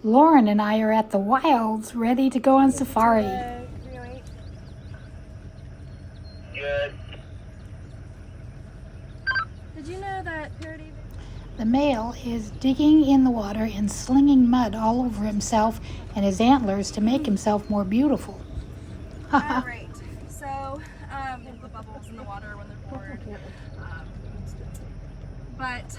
Lauren and I are at the wilds ready to go on safari. Good. Did you know that parody? The male is digging in the water and slinging mud all over himself and his antlers to make himself more beautiful. Alright, so the bubbles in the water when they're poured. But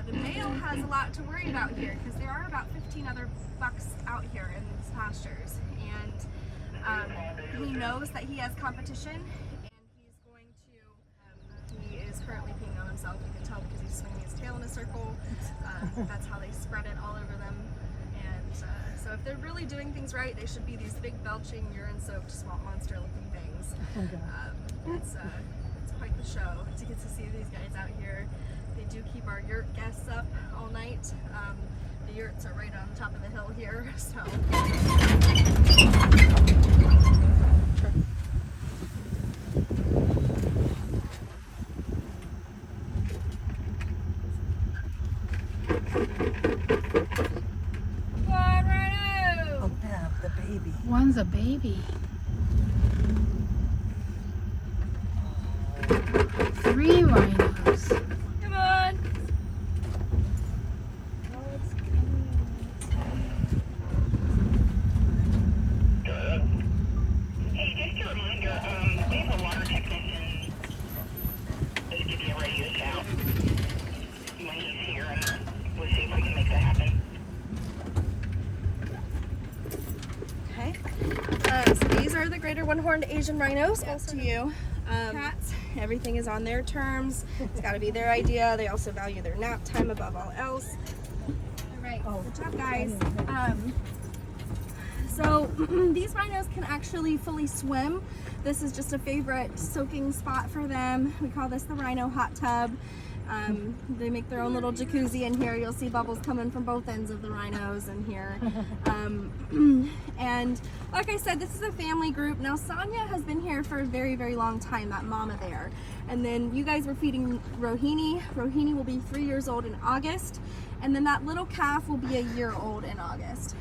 the male has a lot to worry about here because there are about 15 other bucks out here in these pastures, and he knows that he has competition, and he's going to, he is currently peeing on himself. You can tell because he's swinging his tail in a circle. That's how they spread it all over them. And so if they're really doing things right, they should be these big belching, urine-soaked swamp monster looking things. It's quite the show to get to see these guys out here. They do keep our yurt guests up all night. The yurts are right on top of the hill here, so. Come on, Rhino! Oh, yeah, the baby. One's a baby. 3 rhinos. Come on! Good. Hey, just a reminder, we have a water technician to give you a radio shout when he's here, and we'll see if we can make that happen. Okay. So these are the greater one-horned Asian rhinos. Also to you. Cats, everything is on their terms. It's got to be their idea. They also value their nap time above all else. All right, good job, guys. So these rhinos can actually fully swim. This is just a favorite soaking spot for them. We call this the rhino hot tub. They make their own little jacuzzi in here. You'll see bubbles coming from both ends of the rhinos in here. And like I said, this is a family group. Now Sonia has been here for a very, very long time, that mama there. And then you guys were feeding Rohini. Rohini will be 3 years old in August. And then that little calf will be a year old in August.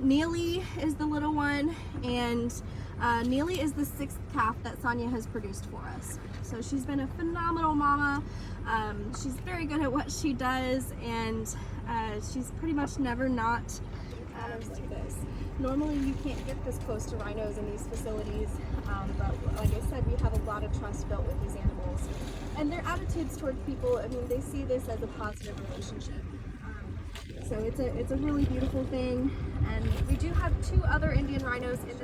Neely is the little one, and Neely is the 6th calf that Sonia has produced for us. So she's been a phenomenal mama. She's very good at what she does, and she's pretty much never not like this. Normally you can't get this close to rhinos in these facilities, but like I said, we have a lot of trust built with these animals. And their attitudes towards people, I mean, they see this as a positive relationship. So it's a really beautiful thing. And we do have 2 other Indian rhinos in this.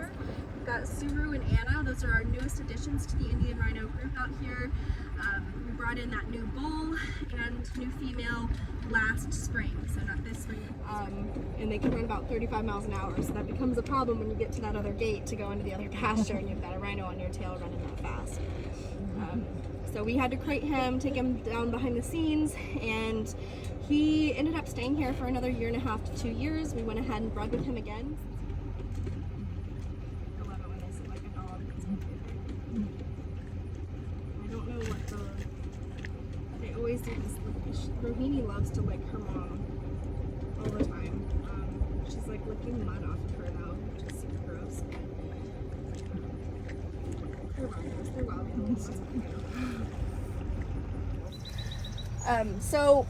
We've got Suru and Anna. Those are our newest additions to the Indian rhino group out here. We brought in that new bull and new female last spring, so not this spring. And they can run about 35 miles an hour, so that becomes a problem when you get to that other gate to go into the other pasture and you've got a rhino on your tail running that fast. So we had to crate him, take him down behind the scenes, and he ended up staying here for another 1.5 to 2 years. We went ahead and bred with him again. I love it when they sit like a dog. I don't know what they always do this. Rohini loves to lick her mom all the time. She's like licking mud off of her now, which is super gross. They're rhinos, they're wild animals. So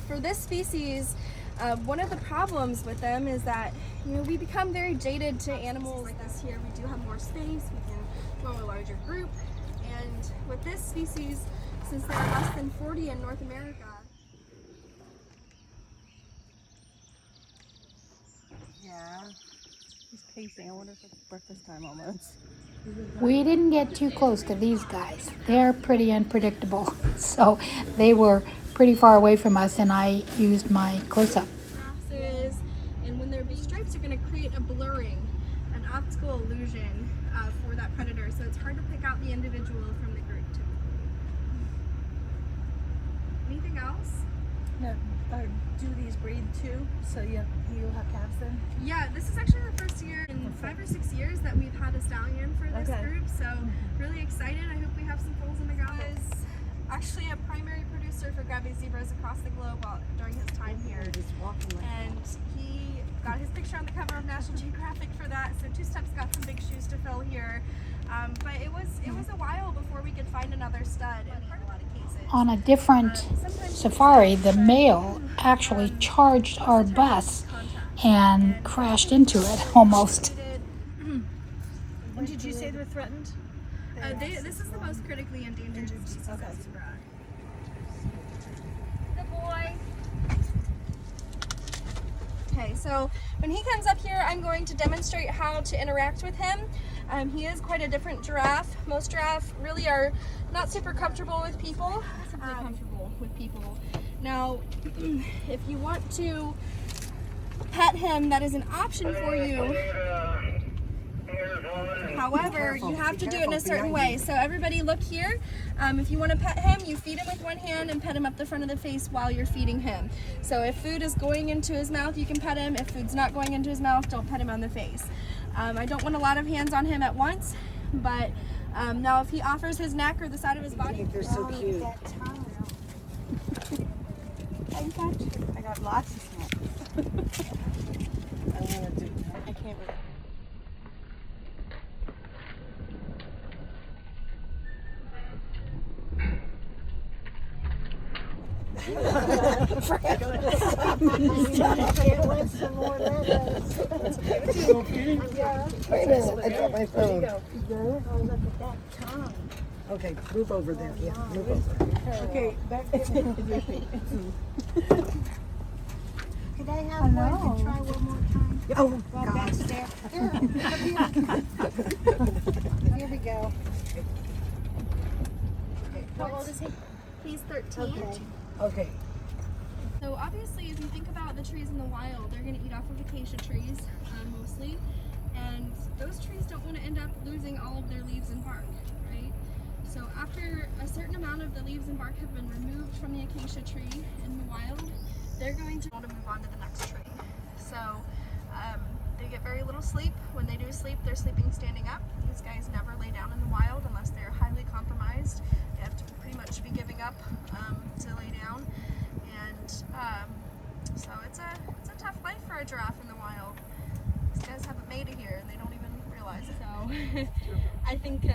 for this species, one of the problems with them is that, you know, we become very jaded to animals like this here. We do have more space, we can grow a larger group, and with this species, since there are less than 40 in North America. Yeah. He's pacing. I wonder if it's breakfast time almost. We didn't get too close to these guys. They're pretty unpredictable. So they were pretty far away from us, and I used my close-up. And when their stripes are going to create a blurring, an optical illusion for that predator, so it's hard to pick out the individual from the group typically. Anything else? No. Do these breed too? So you have calves then? Yeah, this is actually the first year in 5 or 6 years that we've had a stallion for this group, so really excited. I hope we have some foals in the guys. actually a primary producer for Gabby zebras across the globe during his time here. And he got his picture on the cover of National Geographic for that. So Two Steps got some big shoes to fill here. But it was a while before we could find another stud in a lot of cases. On a different safari, the male actually charged our bus and crashed into it almost. And did you say they're threatened? This is the most critically endangered species of zebra. Good boy. Okay, so when he comes up here, I'm going to demonstrate how to interact with him. He is quite a different giraffe. Most giraffes really are not super comfortable with people. Now, if you want to pet him, that is an option for you. However, you have to do it in a certain way. So everybody look here. If you want to pet him, you feed him with one hand and pet him up the front of the face while you're feeding him. So if food is going into his mouth, you can pet him. If food's not going into his mouth, don't pet him on the face. I don't want a lot of hands on him at once, but now if he offers his neck or the side of his body. They're so cute. I got lots of snacks. I can't really. Okay, move over there. Yeah, move over. Okay, back to Could I have one to try one more time? Oh, Well, God. that's there. Here we go. How old is he? He's 13. Okay. So obviously, if you think about the trees in the wild, they're going to eat off of acacia trees mostly, and those trees don't want to end up losing all of their leaves and bark, right? So after a certain amount of the leaves and bark have been removed from the acacia tree in the wild, they're going to want to move on to the next tree. So they get very little sleep. When they do sleep, they're sleeping standing up. These guys never lay down in the wild unless they're highly compromised. They have to pretty much be giving up to lay down. And so it's a tough life for a giraffe in the wild. These guys haven't made it here and they don't even realize it. So I think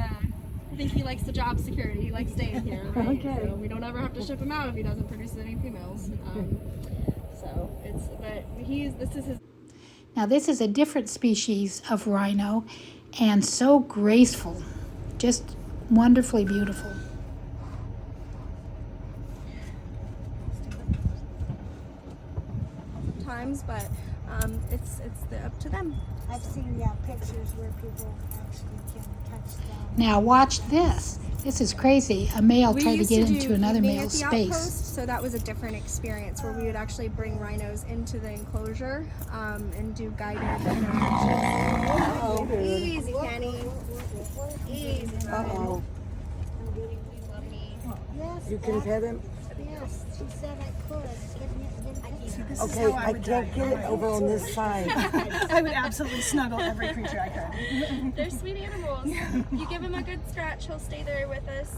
he likes the job security. He likes staying here, right? Okay. So we don't ever have to ship him out if he doesn't produce any females. This is his. Now this is a different species of rhino and so graceful, just wonderfully beautiful. Times, but it's up to them. I've seen pictures where people actually can touch them. Now watch this. This is crazy. A male We tried to used get do into another evening male's at the space. outpost, so that was a different experience where we would actually bring rhinos into the enclosure and do guided interactions. Easy, Kenny. Easy, Uh-oh. Love me. Yes, You can pet him? yes, she said I could. Okay, I can't get it over on this side. I would absolutely snuggle every creature I could. They're sweet animals. You give him a good stretch, he'll stay there with us.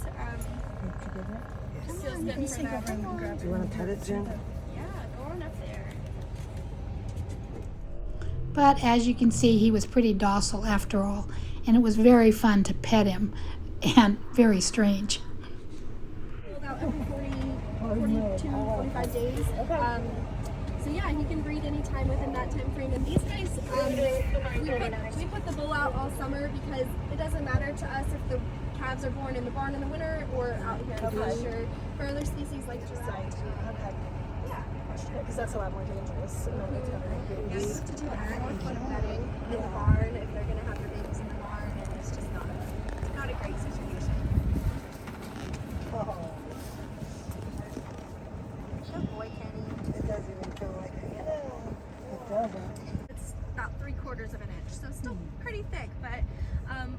Feels good for them. Do you want to pet it, Jen? Yeah, go on up there. But as you can see, he was pretty docile after all, and it was very fun to pet him and very strange. About every 42, 45 days. So yeah, he can breed anytime within that time frame. And these guys, we put the bull out all summer because it doesn't matter to us if the calves are born in the barn in the winter or out here in the pasture. For other species like giraffe. Yeah. Because that's a lot more dangerous. You have to do animal feed bedding in the barn if they're going to have their babies in the barn, and it's just not a great situation. Good boy, Kenny. It doesn't even feel like it. It doesn't. It's about 3/4 of an inch, so still pretty thick, but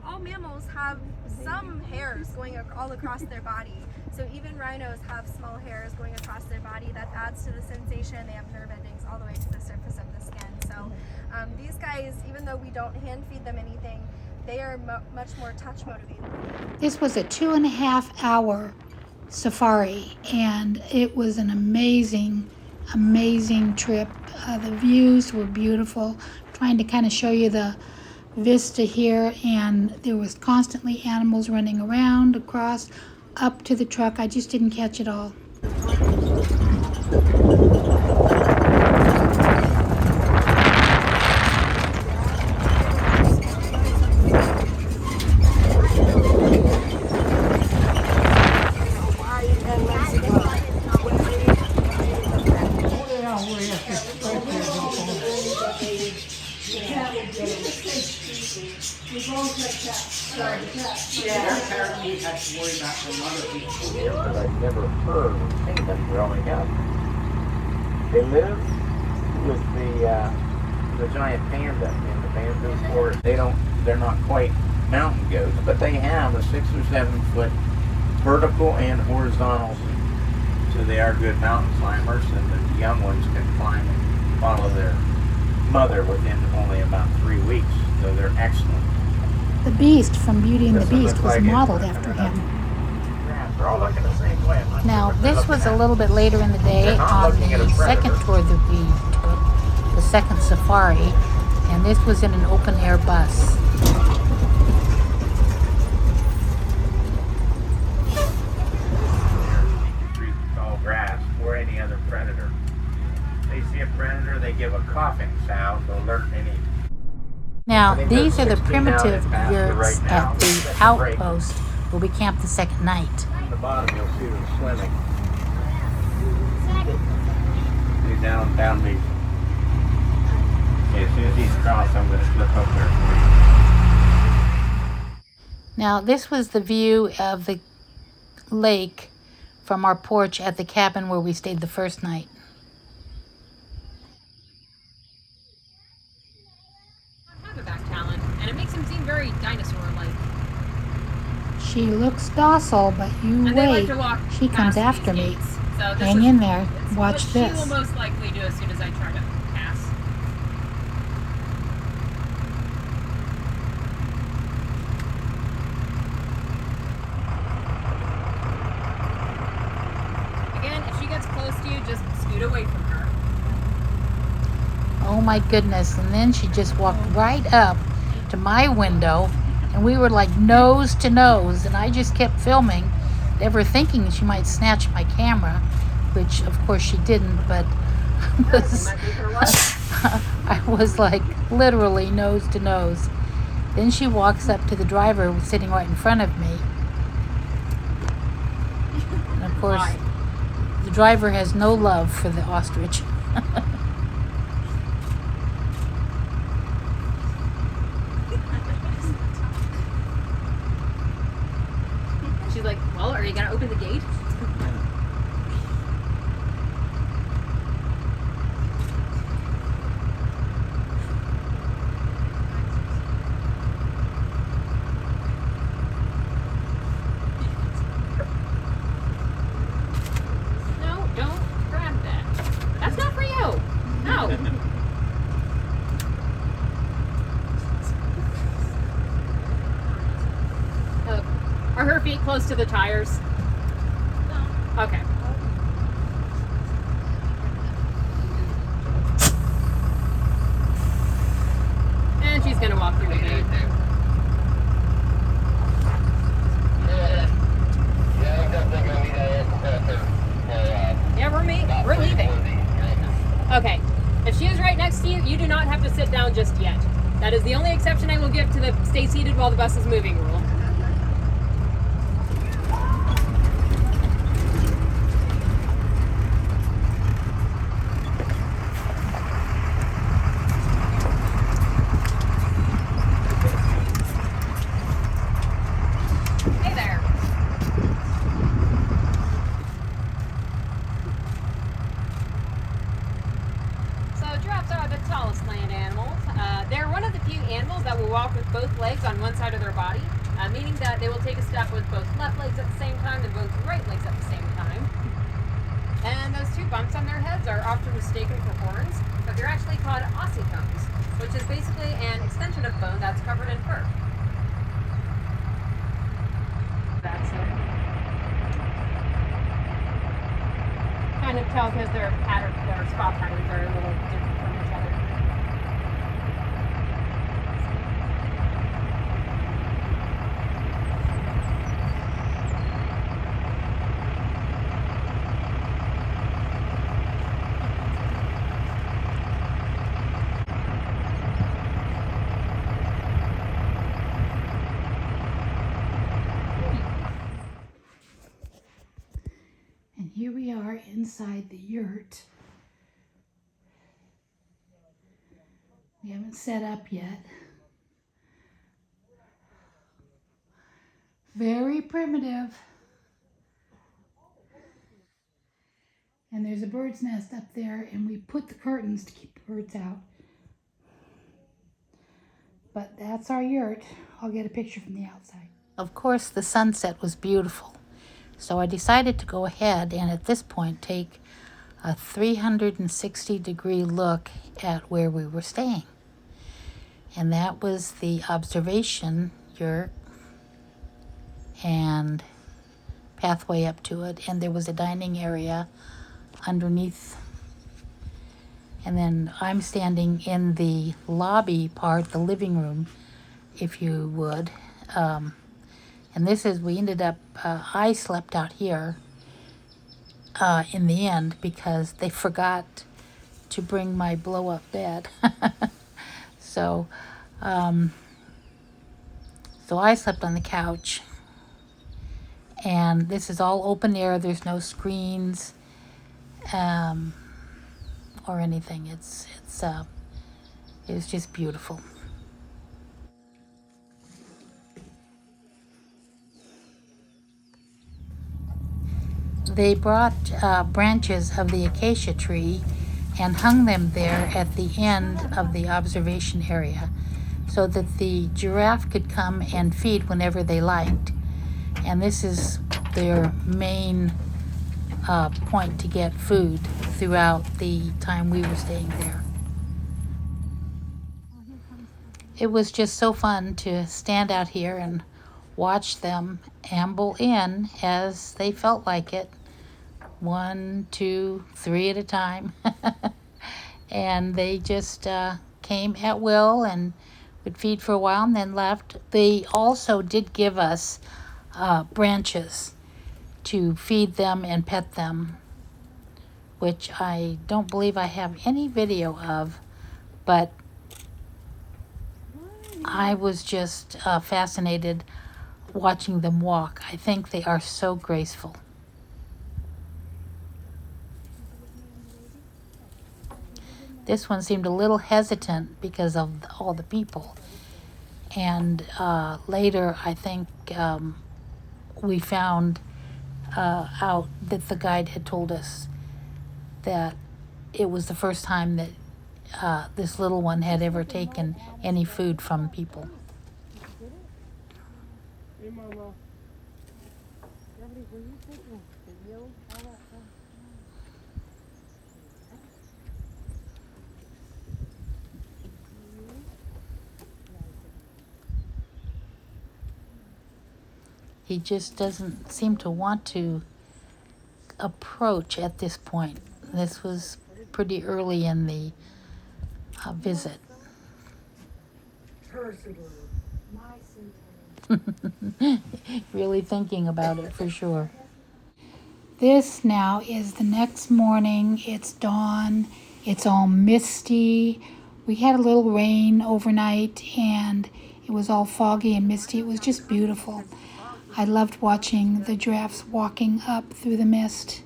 all mammals have some hairs going all across their body. So even rhinos have small hairs going across their body that adds to the sensation. They have nerve endings all the way to the surface of the skin. So these guys, even though we don't hand feed them anything, they are much more touch motivated. This was a 2.5-hour safari, and it was an amazing trip. The views were beautiful. Trying to kind of show you the vista here, and there was constantly animals running around, across, up to the truck. I just didn't catch it all. Apparently you have to worry about some other people here, but I've never heard or seen them growing up. They live with the giant panda in the bamboo forest. They're not quite mountain goats, but they have a 6 or 7 foot vertical and horizontal, so they are good mountain climbers, and the young ones can climb and follow their mother within only about 3 weeks, so they're excellent. The Beast from Beauty and the Beast was modeled after him. They're all looking the same way. Now, this was a little bit later in the day on the second tour that we took, the second safari, and this was in an open air bus. Through tall grass or any other predator. They see a predator, they give a coughing sound to alert any. Now, these are the primitive yurts at the outpost where we camped the second night. On the bottom, you'll see them swimming. See down these. Okay, as soon as he's crossed, I'm going to slip up there. Now, this was the view of the lake from our porch at the cabin where we stayed the first night. Back talent, and it makes him seem very dinosaur-like. She looks docile, but you And they like wait. to walk She comes past after these me. gates. So this Hang is- in there. it's Watch what this. She will most likely do as soon as I try to pass. Again, if she gets close to you, just scoot away from her. Oh my goodness. And then she just walked right up to my window, and we were like nose to nose, and I just kept filming, ever thinking she might snatch my camera, which of course she didn't, but I was like literally nose to nose. Then she walks up to the driver who was sitting right in front of me. And of course, the driver has no love for the ostrich. She's like, well, are you going to open the gate? No, don't grab that. That's not for you. No. Are her feet close to the tires? No. Okay. And she's gonna walk through the gate. Yeah, we're leaving. Okay. If she is right next to you, you do not have to sit down just yet. That is the only exception I will give to the stay seated while the bus is moving rule. Hey there. So giraffes are the tallest land animals. They're one of the few animals that will walk with both legs on one side of their body, meaning that they will take a step with both left legs at the same time and both right legs at the same time. And those two bumps on their heads are often mistaken for horns, but they're actually called ossicones, which is basically an extension of bone that's covered in fur. That's it. tell because their spot patterns are a little different from each other. And here we are inside the yurt. We haven't set up yet. Very primitive. And there's a bird's nest up there, and we put the curtains to keep the birds out. But that's our yurt. I'll get a picture from the outside. Of course, the sunset was beautiful. So I decided to go ahead and at this point take a 360-degree look at where we were staying. And that was the observation yurt and pathway up to it. And there was a dining area underneath. And then I'm standing in the lobby part, the living room, if you would. And this is, we ended up, I slept out here in the end because they forgot to bring my blow-up bed. So I slept on the couch. And this is all open air. There's no screens or anything. It was just beautiful. They brought branches of the acacia tree and hung them there at the end of the observation area so that the giraffe could come and feed whenever they liked. And this is their main point to get food throughout the time we were staying there. It was just so fun to stand out here and watch them amble in as they felt like it. 1, 2, 3 at a time. And they just came at will and would feed for a while and then left. They also did give us branches to feed them and pet them, which I don't believe I have any video of, but I was just fascinated watching them walk. I think they are so graceful. This one seemed a little hesitant because of all the people. And later, I think we found out that the guide had told us that it was the first time that this little one had ever taken any food from people. Hey, Mama. Daddy, were you taking video all that time? He just doesn't seem to want to approach at this point. This was pretty early in the visit. Really thinking about it for sure. This now is the next morning. It's dawn. It's all misty. We had a little rain overnight and it was all foggy and misty. It was just beautiful. I loved watching the giraffes walking up through the mist,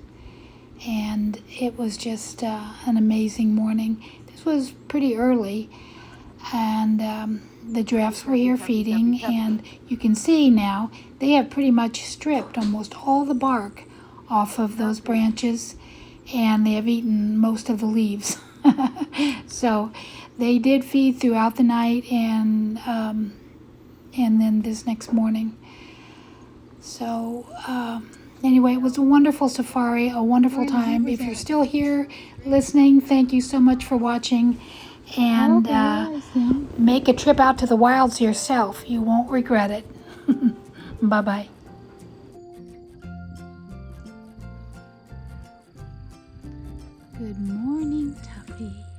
and it was just an amazing morning. This was pretty early, and the giraffes were here feeding, and you can see now they have pretty much stripped almost all the bark off of those branches, and they have eaten most of the leaves. So they did feed throughout the night and then this next morning. So anyway, it was a wonderful safari, a wonderful time. If you're still here listening, thank you so much for watching. And make a trip out to the wilds yourself. You won't regret it. Bye-bye. Good morning, Tuffy.